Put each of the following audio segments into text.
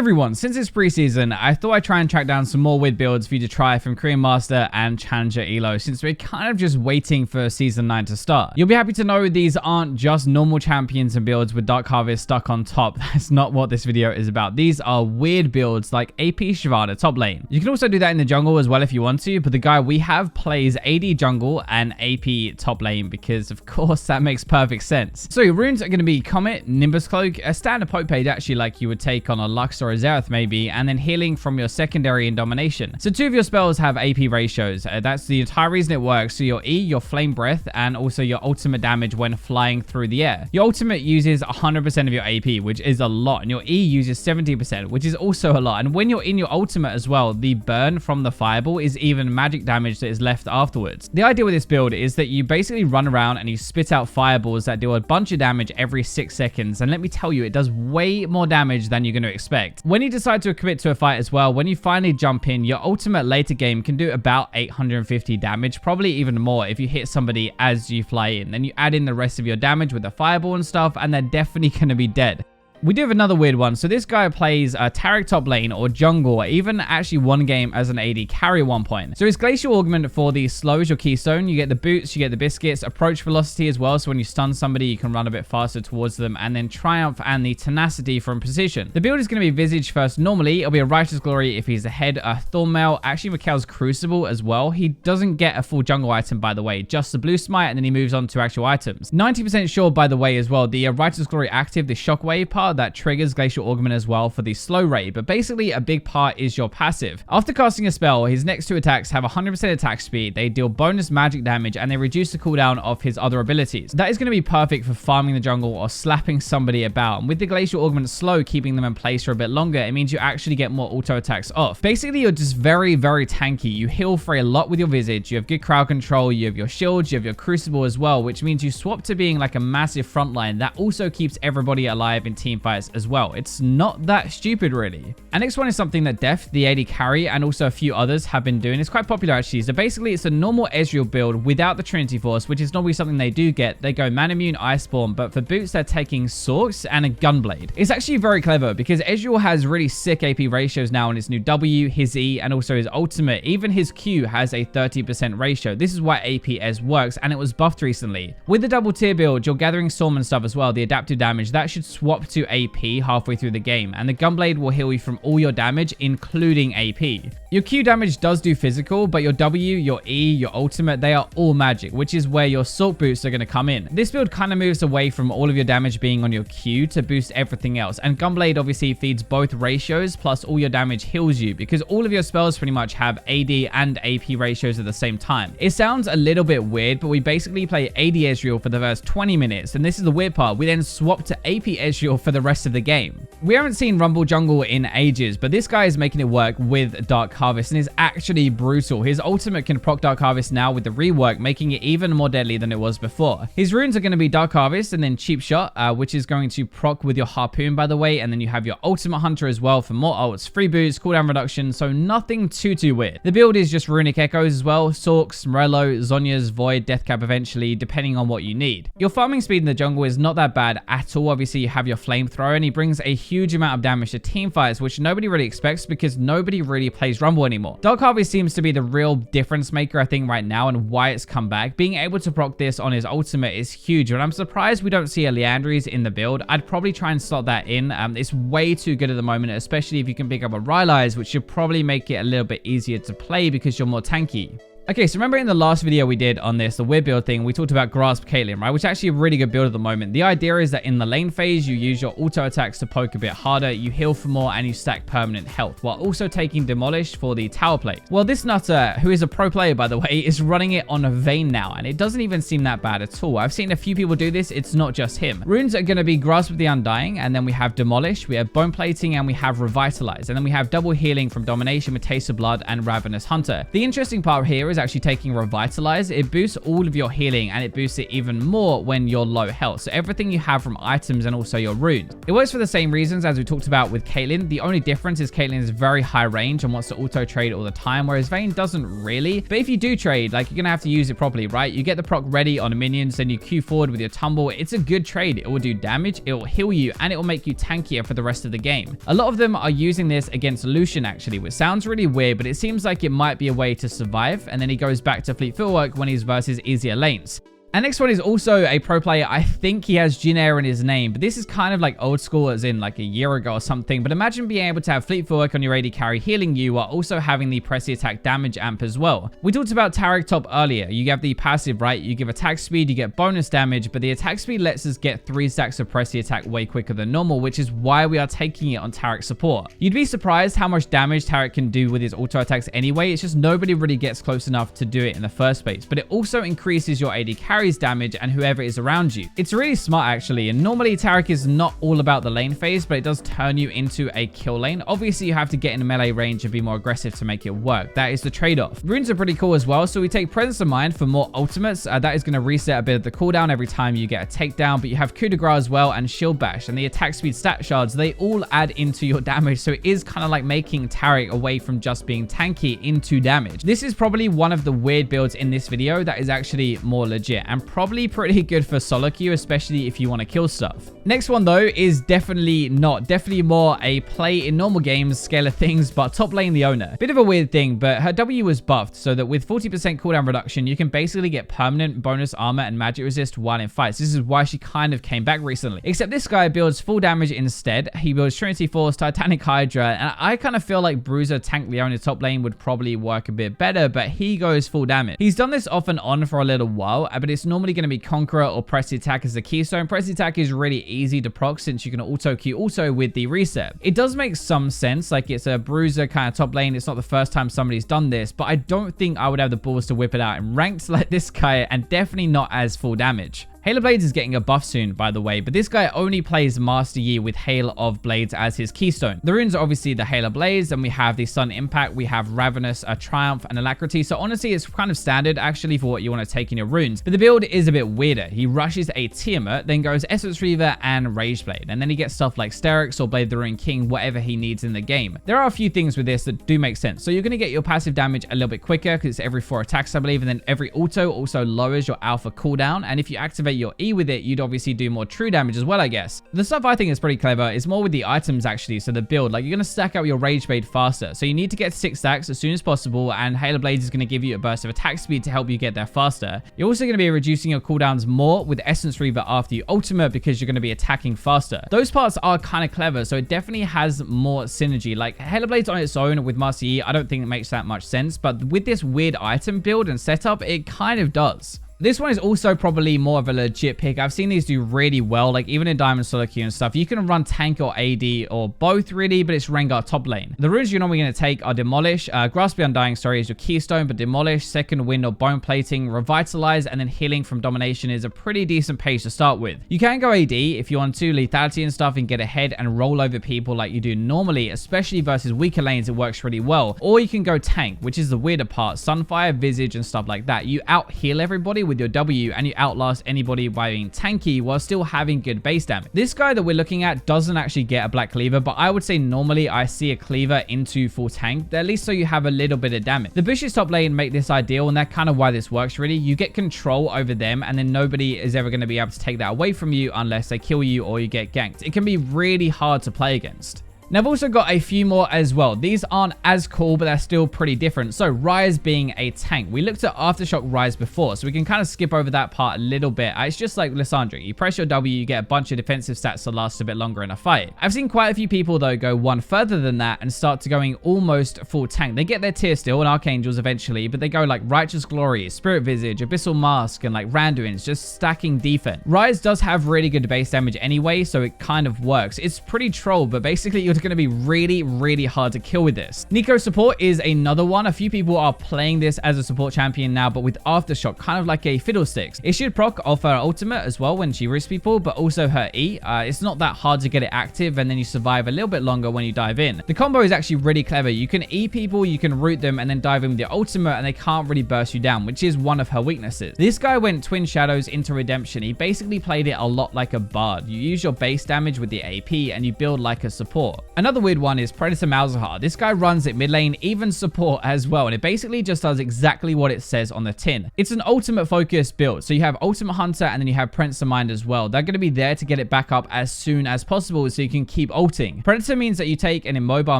everyone, since it's preseason, I thought I'd try and track down some more weird builds for you to try from Korean Master and Challenger Elo, since we're kind of just waiting for Season 9 to start. You'll be happy to know these aren't just normal champions and builds with Dark Harvest stuck on top. That's not what this video is about. These are weird builds like AP Shyvana top lane. You can also do that in the jungle as well if you want to, but the guy we have plays AD jungle and AP top lane because of course that makes perfect sense. So your runes are going to be Comet, Nimbus Cloak, a standard poke page actually like you would take on a Lux or a Xerath maybe, and then healing from your secondary and domination. So two of your spells have AP ratios. That's the entire reason it works. So your E, your flame breath, and also your ultimate damage when flying through the air. Your ultimate uses 100% of your AP, which is a lot, and your E uses 70%, which is also a lot. And when you're in your ultimate as well, the burn from the fireball is even magic damage that is left afterwards. The idea with this build is that you basically run around and you spit out fireballs that do a bunch of damage every 6 seconds, and let me tell you, it does way more damage than you're going to expect. When you decide to commit to a fight as well, when you finally jump in, your ultimate later game can do about 850 damage, probably even more if you hit somebody as you fly in. Then you add in the rest of your damage with the fireball and stuff, and they're definitely going to be dead. We do have another weird one. So this guy plays Taric top lane or jungle, or even actually one game as an AD carry at one point. So his Glacial Augment for the slow is your keystone. You get the boots, you get the biscuits, approach velocity as well. So when you stun somebody, you can run a bit faster towards them, and then Triumph and the tenacity from position. The build is going to be Visage first normally. It'll be a Righteous Glory if he's ahead. Thornmail, actually Mikhail's Crucible as well. He doesn't get a full jungle item, by the way, just the blue smite, and then he moves on to actual items. 90% sure, by the way, as well, the Righteous Glory active, the Shockwave part, that triggers Glacial Augment as well for the slow rate, but basically a big part is your passive. After casting a spell, his next two attacks have 100% attack speed, they deal bonus magic damage, and they reduce the cooldown of his other abilities. That is going to be perfect for farming the jungle or slapping somebody about, and with the Glacial Augment slow keeping them in place for a bit longer, it means you actually get more auto attacks off. Basically, you're just very, very tanky. You heal for a lot with your Visage, you have good crowd control, you have your shields, you have your Crucible as well, which means you swap to being like a massive frontline that also keeps everybody alive in team fights as well. It's not that stupid really. And next one is something that Def, the AD carry, and also a few others have been doing. It's quite popular actually. So basically it's a normal Ezreal build without the Trinity Force, which is normally something they do get. They go Man Immune, Iceborne, but for boots they're taking Sorks and a Gunblade. It's actually very clever because Ezreal has really sick AP ratios now on his new W, his E, and also his ultimate. Even his Q has a 30% ratio. This is why APS works, and it was buffed recently. With the double tier build, you're gathering Storm and stuff as well, the adaptive damage, that should swap to AP halfway through the game, and the Gunblade will heal you from all your damage, including AP. Your Q damage does do physical, but your W, your E, your ultimate, they are all magic, which is where your Salt boosts are going to come in. This build kind of moves away from all of your damage being on your Q to boost everything else, and Gunblade obviously feeds both ratios, plus all your damage heals you, because all of your spells pretty much have AD and AP ratios at the same time. It sounds a little bit weird, but we basically play AD Ezreal for the first 20 minutes, and this is the weird part, we then swap to AP Ezreal for the rest of the game. We haven't seen Rumble Jungle in ages, but this guy is making it work with Dark Harvest and is actually brutal. His ultimate can proc Dark Harvest now with the rework, making it even more deadly than it was before. His runes are going to be Dark Harvest and then Cheap Shot, which is going to proc with your Harpoon, by the way, and then you have your Ultimate Hunter as well for more ults, free boots, cooldown reduction, so nothing too weird. The build is just Runic Echoes as well, Sorks, Morello, Zhonya's, Void, Deathcap eventually, depending on what you need. Your farming speed in the jungle is not that bad at all. Obviously, you have your Flamethrower, and he brings a huge amount of damage to team fights, which nobody really expects because nobody really plays Rumble anymore. Dark Harvest seems to be the real difference maker, I think, right now, and why it's come back. Being able to proc this on his ultimate is huge, and I'm surprised we don't see a Liandry's in the build. I'd probably try and slot that in. It's way too good at the moment, especially if you can pick up a Rylai's, which should probably make it a little bit easier to play because you're more tanky. Okay, so remember in the last video we did on this, the weird build thing, we talked about Grasp Caitlyn, right? Which is actually a really good build at the moment. The idea is that in the lane phase, you use your auto attacks to poke a bit harder, you heal for more, and you stack permanent health, while also taking Demolish for the tower plate. Well, this nutter, who is a pro player, by the way, is running it on a Vayne now, and it doesn't even seem that bad at all. I've seen a few people do this, it's not just him. Runes are going to be Grasp of the Undying, and then we have Demolish, we have Bone Plating, and we have Revitalize, and then we have double healing from Domination with Taste of Blood and Ravenous Hunter. The interesting part here is actually taking Revitalize, it boosts all of your healing and it boosts it even more when you're low health. So everything you have from items and also your runes. It works for the same reasons as we talked about with Caitlyn. The only difference is Caitlyn is very high range and wants to auto trade all the time, whereas Vayne doesn't really. But if you do trade, like, you're gonna have to use it properly, right? You get the proc ready on the minions, then you Q forward with your tumble. It's a good trade. It will do damage, it will heal you, and it will make you tankier for the rest of the game. A lot of them are using this against Lucian actually, which sounds really weird, but it seems like it might be a way to survive, and then he goes back to Fleet Footwork when he's versus easier lanes. And next one is also a pro player. I think he has Jin Air in his name, but this is kind of like old school, as in like a year ago or something. But imagine being able to have Fleet Footwork on your AD carry healing you while also having the Pressy Attack damage amp as well. We talked about Taric top earlier. You have the passive, right? You give attack speed, you get bonus damage, but the attack speed lets us get 3 stacks of Pressy Attack way quicker than normal, which is why we are taking it on Taric support. You'd be surprised how much damage Taric can do with his auto attacks anyway. It's just nobody really gets close enough to do it in the first place. But it also increases your AD carry's damage and whoever is around you. It's really smart actually, and normally Taric is not all about the lane phase, but it does turn you into a kill lane. Obviously you have to get in a melee range and be more aggressive to make it work. That is the trade-off. Runes are pretty cool as well, so we take Presence of Mind for more ultimates. That is going to reset a bit of the cooldown every time you get a takedown, but you have Coup de Grace as well and Shield Bash, and the attack speed stat shards, they all add into your damage, so it is kind of like making Taric away from just being tanky into damage. This is probably one of the weird builds in this video that is actually more legit and probably pretty good for solo queue, especially if you want to kill stuff. Next one though is definitely more a play in normal games scale of things, but top lane Leona. Bit of a weird thing, but her W was buffed so that with 40% cooldown reduction, you can basically get permanent bonus armor and magic resist while in fights. This is why she kind of came back recently. Except this guy builds full damage instead. He builds Trinity Force, Titanic Hydra, and I kind of feel like Bruiser tank Leona top lane would probably work a bit better, but he goes full damage. He's done this off and on for a little while, but it's normally going to be Conqueror or Pressy Attack as the keystone. Pressy Attack is really easy to proc since you can auto Q also with the reset. It does make some sense, like it's a Bruiser kind of top lane. It's not the first time somebody's done this, but I don't think I would have the balls to whip it out in ranked like this guy, and definitely not as full damage. Hail of Blades is getting a buff soon, by the way, but this guy only plays Master Yi with Hail of Blades as his keystone. The runes are obviously the Hail of Blades, and we have the Sun Impact, we have Ravenous, a Triumph, and Alacrity. So honestly, it's kind of standard actually for what you want to take in your runes. But the build is a bit weirder. He rushes a Tiamat, then goes Essence Reaver and Rage Blade, and then he gets stuff like Sterix or Blade the Ruin King, whatever he needs in the game. There are a few things with this that do make sense. So you're going to get your passive damage a little bit quicker because it's every 4 attacks, I believe, and then every auto also lowers your alpha cooldown, and if you activate your E with it, you'd obviously do more true damage as well, I guess. The stuff I think is pretty clever is more with the items actually. So the build, like, you're going to stack out your Rage Blade faster. So you need to get 6 stacks as soon as possible, and Hail of Blades is going to give you a burst of attack speed to help you get there faster. You're also going to be reducing your cooldowns more with Essence Reaver after you ultimate because you're going to be attacking faster. Those parts are kind of clever, so it definitely has more synergy. Like Hail of Blades on its own with Master Yi, I don't think it makes that much sense, but with this weird item build and setup, it kind of does. This one is also probably more of a legit pick. I've seen these do really well, like even in Diamond Solo Queue and stuff. You can run tank or AD or both really, but it's Rengar top lane. The runes you're normally going to take are Demolish, Grasp the Undying, sorry, is your keystone, but Demolish, Second Wind or Bone Plating, Revitalize, and then Healing from Domination is a pretty decent pace to start with. You can go AD if you want to, Lethality and stuff, and get ahead and roll over people like you do normally, especially versus weaker lanes. It works really well. Or you can go tank, which is the weirder part. Sunfire, Visage, and stuff like that. You out heal everybody with your W, and you outlast anybody by being tanky while still having good base damage. This guy that we're looking at doesn't actually get a black cleaver, but I would say normally I see a cleaver into full tank, at least so you have a little bit of damage. The bushes top lane make this ideal, and that's kind of why this works really. You get control over them, and then nobody is ever going to be able to take that away from you unless they kill you or you get ganked. It can be really hard to play against. Now, I've also got a few more as well. These aren't as cool, but they're still pretty different. So, Rise being a tank. We looked at Aftershock Rise before, so we can kind of skip over that part a little bit. It's just like Lissandra. You press your W, you get a bunch of defensive stats to last a bit longer in a fight. I've seen quite a few people, though, go one further than that and start to going almost full tank. They get their tier still and Archangels eventually, but they go like Righteous Glory, Spirit Visage, Abyssal Mask, and like Randuins, just stacking defense. Rise does have really good base damage anyway, so it kind of works. It's pretty troll, but basically you're going to be really, really hard to kill with this. Nico support is another one. A few people are playing this as a support champion now, but with Aftershock, kind of like a Fiddlesticks. It should proc off her ultimate as well when she roosts people, but also her E. It's not that hard to get it active, and then you survive a little bit longer when you dive in. The combo is actually really clever. You can E people, you can root them, and then dive in with your ultimate, and they can't really burst you down, which is one of her weaknesses. This guy went Twin Shadows into Redemption. He basically played it a lot like a bard. You use your base damage with the AP, and you build like a support. Another weird one is Predator Malzahar. This guy runs it mid lane, even support as well, and it basically just does exactly what it says on the tin. It's an ultimate focused build, so you have Ultimate Hunter and then you have Prince of Mind as well. They're going to be there to get it back up as soon as possible so you can keep ulting. Predator means that you take an immobile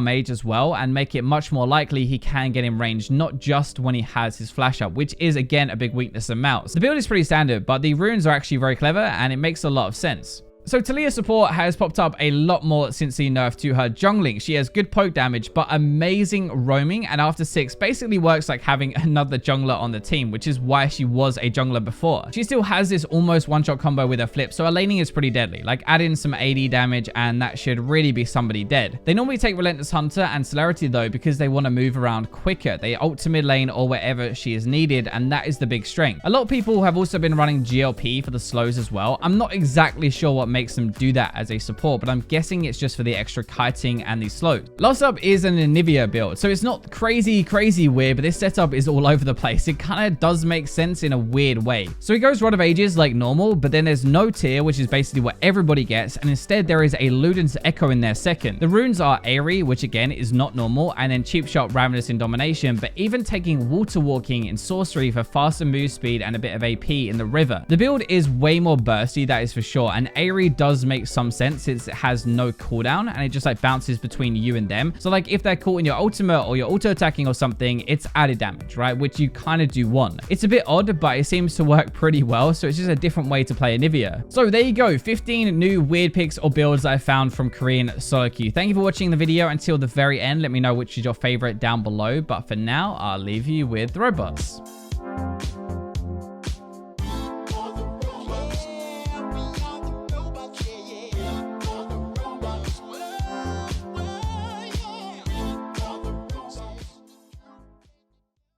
mage as well and make it much more likely he can get in range, not just when he has his flash up, which is again a big weakness of Mouse. The build is pretty standard, but the runes are actually very clever and it makes a lot of sense. So Talia support has popped up a lot more since the nerf to her jungling. She has good poke damage, but amazing roaming, and after 6 basically works like having another jungler on the team, which is why she was a jungler before. She still has this almost one-shot combo with her flip, so her laning is pretty deadly. Like add in some AD damage and that should really be somebody dead. They normally take Relentless Hunter and Celerity though because they want to move around quicker. They ult to mid lane or wherever she is needed, and that is the big strength. A lot of people have also been running GLP for the slows as well. I'm not exactly sure what makes them do that as a support, but I'm guessing it's just for the extra kiting and the slows. Last up is an Anivia build. So it's not crazy weird, but this setup is all over the place. It kind of does make sense in a weird way. So it goes Rod of Ages like normal, but then there's no tier, which is basically what everybody gets, and instead there is a Luden's Echo in there second. The runes are Airy, which again is not normal, and then Cheap Shot, Ravenous in Domination, but even taking Water Walking in Sorcery for faster move speed and a bit of AP in the river. The build is way more bursty, that is for sure, and Airy does make some sense since it has no cooldown and it just like bounces between you and them. So like if they're caught in your ultimate or you're auto attacking or something, it's added damage, right? Which you kind of do want. It's a bit odd, but it seems to work pretty well. So it's just a different way to play Anivia. So there you go, 15 new weird picks or builds that I found from Korean solo queue. Thank you for watching the video until the very end. Let me know which is your favorite down below. But for now, I'll leave you with the robots.